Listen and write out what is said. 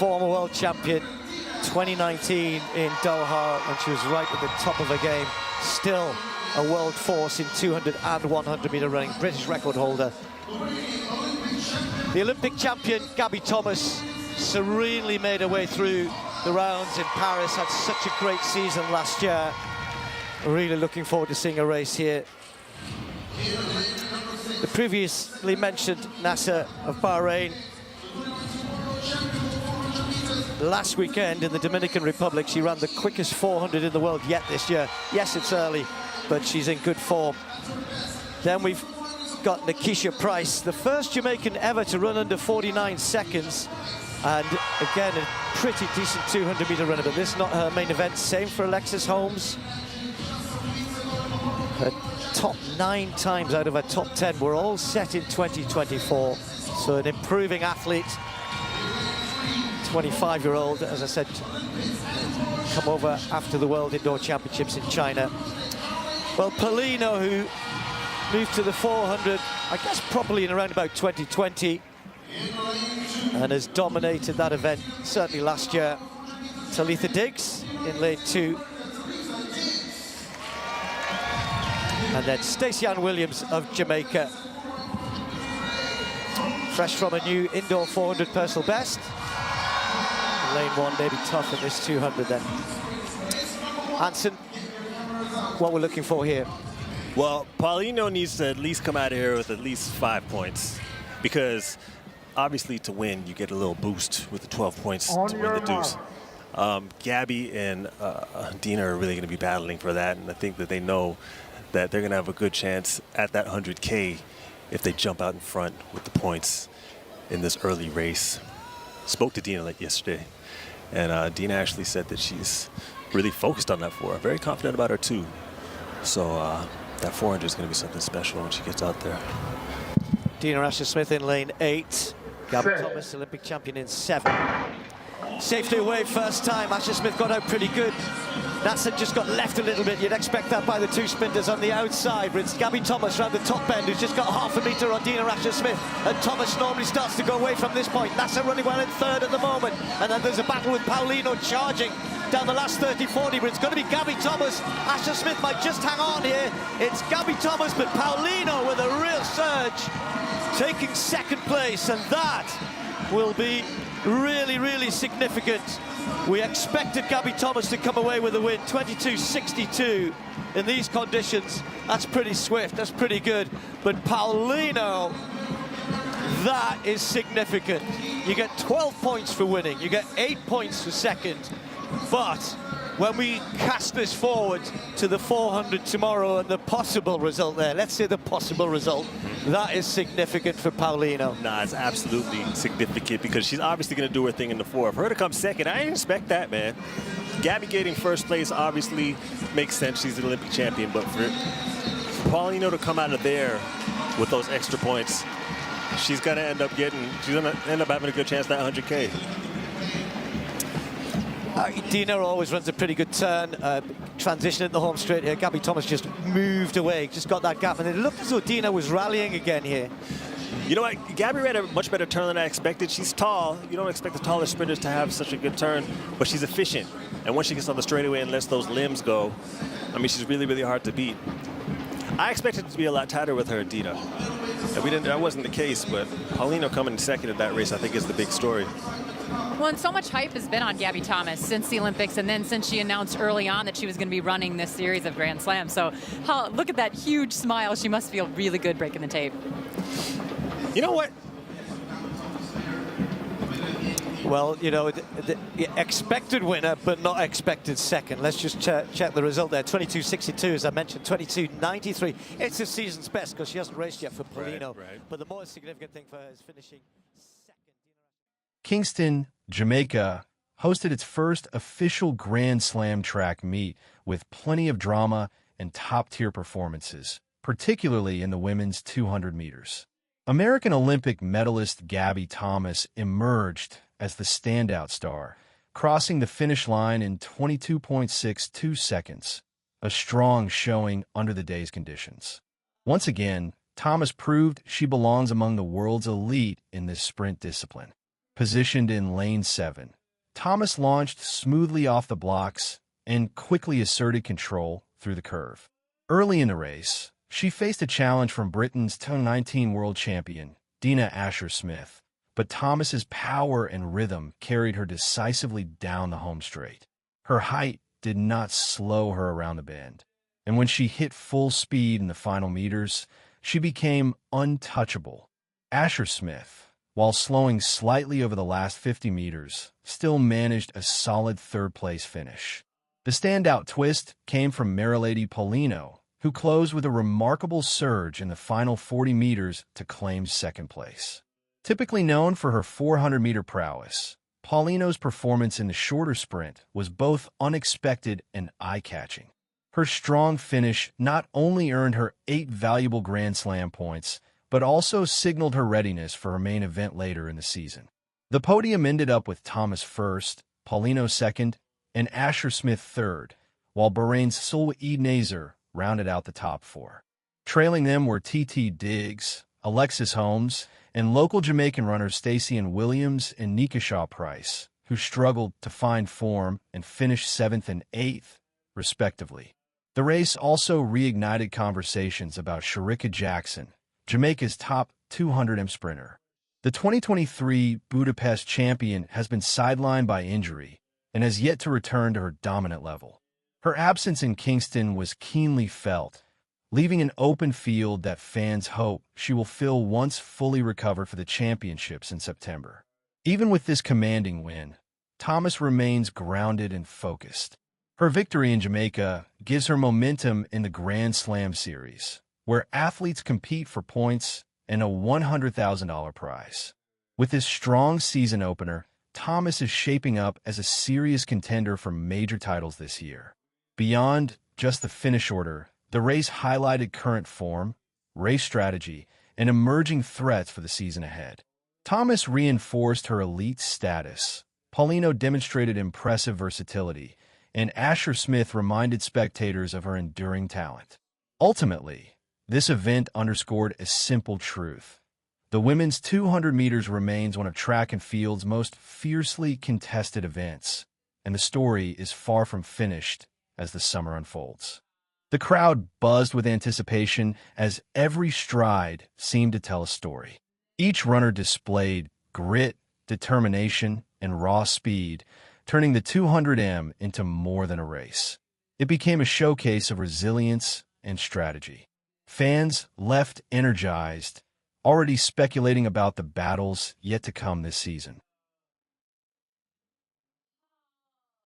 former world champion, 2019 in Doha, when she was right at the top of her game. Still a world force in 200 and 100 meter running, British record holder. The Olympic champion, Gabby Thomas, serenely made her way through the rounds in Paris, had such a great season last year. Really looking forward to seeing a race here. The previously mentioned Nasser of Bahrain, last weekend in the Dominican Republic, she ran the quickest 400 in the world yet this year. Yes, it's early, but she's in good form. Then we've got Nikisha Price, the first Jamaican ever to run under 49 seconds. And again, a pretty decent 200 meter runner, but this is not her main event. Same for Alexis Holmes. Her top 9 times out of her top 10 were all set in 2024. So an improving athlete. 25-year-old, as I said, come over after the World Indoor Championships in China. Well, Paulino, who moved to the 400, I guess probably in around about 2020, and has dominated that event, certainly last year. Talitha Diggs in lane 2. And then Stacey Ann Williams of Jamaica. Fresh from a new indoor 400 personal best. Lane 1 may be tough in this 200 then. Hansen, what we're looking for here? Well, Paulino needs to at least come out of here with at least 5 points, because obviously to win, you get a little boost with the 12 points to win the deuce. Gabby and Dina are really going to be battling for that, and I think that they know that they're going to have a good chance at that 100K if they jump out in front with the points in this early race. Spoke to Dina like yesterday, and Dina actually said that she's really focused on that 4. Very confident about her too. So that 400 is going to be something special when she gets out there. Dina Asher-Smith in lane 8. Gabby Thomas, Olympic champion, in 7. Safely away first time. Asher-Smith got out pretty good. Nasser just got left a little bit. You'd expect that by the 2 sprinters on the outside. But it's Gabby Thomas around the top end who's just got half a metre on Dina Asher-Smith. And Thomas normally starts to go away from this point. Nasser running well in 3rd at the moment. And then there's a battle with Paulino charging down the last 30-40. But it's going to be Gabby Thomas. Asher-Smith might just hang on here. It's Gabby Thomas, but Paulino with a real surge, taking 2nd place. And that will be really, really significant. We expected Gabby Thomas to come away with a win, 22.62 in these conditions. That's pretty swift, that's pretty good. But Paulino, that is significant. You get 12 points for winning, you get 8 points for 2nd. But when we cast this forward to the 400 tomorrow and the possible result there, let's say the possible result, that is significant for Paulino. Nah, it's absolutely significant, because she's obviously going to do her thing in the 4. For her to come 2nd, I didn't expect that, man. Gabby getting 1st place obviously makes sense. She's an Olympic champion, but for Paulino to come out of there with those extra points, she's going to end up having a good chance at that 100K. Dina always runs a pretty good turn, transition at the home straight here. Gabby Thomas just moved away, just got that gap, and it looked as though Dina was rallying again here. You know what, Gabby ran a much better turn than I expected. She's tall. You don't expect the taller sprinters to have such a good turn, but she's efficient. And once she gets on the straightaway and lets those limbs go, I mean, she's really, really hard to beat. I expected it to be a lot tighter with her and Dina. And that wasn't the case, but Paulino coming 2nd in that race, I think, is the big story. Well, and so much hype has been on Gabby Thomas since the Olympics, and then since she announced early on that she was going to be running this series of Grand Slams. So look at that huge smile. She must feel really good breaking the tape. You know what? Well, you know, the expected winner, but not expected 2nd. Let's just check the result there. 22.62, as I mentioned, 22.93. It's the season's best because she hasn't raced yet for Paulino. Right. But the more significant thing for her is finishing 2nd. Kingston, Jamaica, hosted its first official Grand Slam track meet with plenty of drama and top-tier performances, particularly in the women's 200 meters. American Olympic medalist Gabby Thomas emerged as the standout star, crossing the finish line in 22.62 seconds, a strong showing under the day's conditions. Once again, Thomas proved she belongs among the world's elite in this sprint discipline. positioned in lane 7. Thomas launched smoothly off the blocks and quickly asserted control through the curve. Early in the race, she faced a challenge from Britain's 2019 world champion, Dina Asher-Smith, but Thomas's power and rhythm carried her decisively down the home straight. Her height did not slow her around the bend, and when she hit full speed in the final meters, she became untouchable. Asher-Smith, while slowing slightly over the last 50 meters, still managed a solid third-place finish. The standout twist came from Marilady Paulino, who closed with a remarkable surge in the final 40 meters to claim second place. Typically known for her 400-meter prowess, Paulino's performance in the shorter sprint was both unexpected and eye-catching. Her strong finish not only earned her 8 valuable Grand Slam points, but also signaled her readiness for her main event later in the season. The podium ended up with Thomas first, Paulino second, and Asher-Smith third, while Bahrain's Sulwa Nazer rounded out the top 4. Trailing them were TT Diggs, Alexis Holmes, and local Jamaican runners Stacey Ann Williams and Nikisha Price, who struggled to find form and finished 7th and 8th, respectively. The race also reignited conversations about Shericka Jackson, Jamaica's top 200m sprinter. The 2023 Budapest champion has been sidelined by injury and has yet to return to her dominant level. Her absence in Kingston was keenly felt, leaving an open field that fans hope she will fill once fully recovered for the championships in September. Even with this commanding win, Thomas remains grounded and focused. Her victory in Jamaica gives her momentum in the Grand Slam series, where athletes compete for points and a $100,000 prize. With this strong season opener, Thomas is shaping up as a serious contender for major titles this year. Beyond just the finish order, the race highlighted current form, race strategy, and emerging threats for the season ahead. Thomas reinforced her elite status, Paulino demonstrated impressive versatility, and Asher-Smith reminded spectators of her enduring talent. Ultimately, this event underscored a simple truth. The women's 200 meters remains one of track and field's most fiercely contested events, and the story is far from finished as the summer unfolds. The crowd buzzed with anticipation as every stride seemed to tell a story. Each runner displayed grit, determination, and raw speed, turning the 200m into more than a race. It became a showcase of resilience and strategy. Fans left energized, already speculating about the battles yet to come this season.